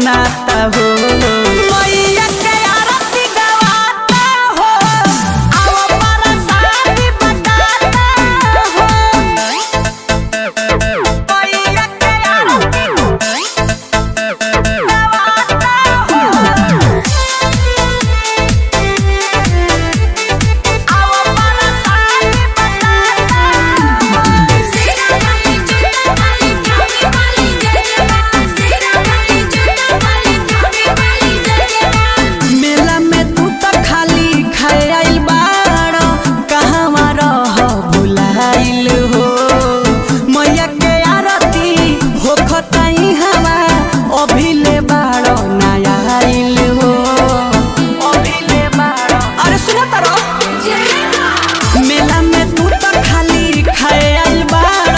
नाता हो। मैया के आरती गवाता हो, आओ परसादी बटाता हो। मैया के आरती गवाता हो, आओ परसादी बटाता हो। मेला में तू तो खाली खाए आइल बाड़, कहवा रह भुलाइल हो। मैया के आरती होखताई हवा, अभिले बाड़ नया आइल हो। अभिले बाड़, अरे सुना तारो, मेला में तू तो खाली खाए आइल बाड़,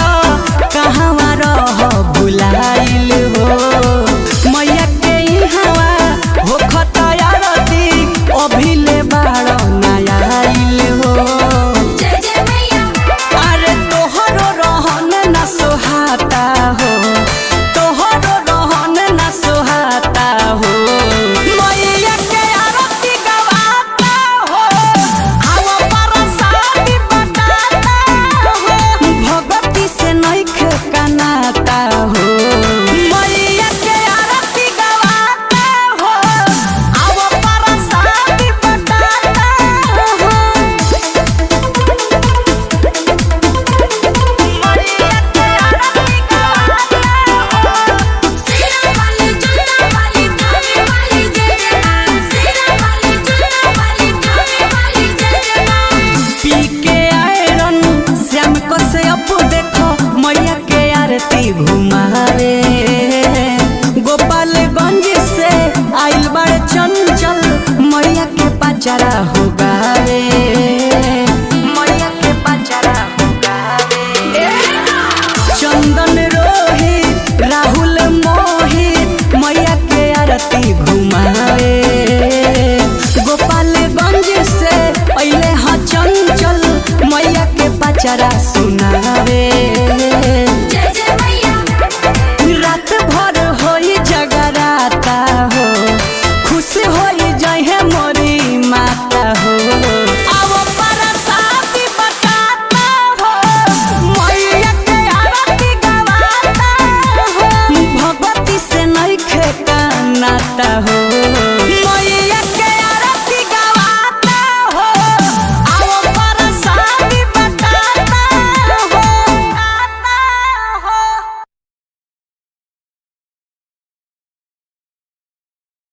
कहवा रह भुलाइल हो। मैया के हवा होखता आरती, अभिले बाड़ नया आइल हो। अरे तोहरो रहन न सोहाता हो, तोहरो रहन न सोहाता हो। मैया के आरती गवाता हो, आओ परसादी बटाता हो। भगती से नइखे कनाता हो। मैया के आरती गवाता हो, आओ परसादी बटाता हो। मैया के आरती गवाता पी के आयरन श्याम को से अपू देखो, मैया के आरती घुमावे। गोपालगंज से आइल बड़े चंचल, मैया के पचरा हो गावे। मैया के पचरा हो गावे। चंदन रोहित राहुल मोहित, मैया के आरती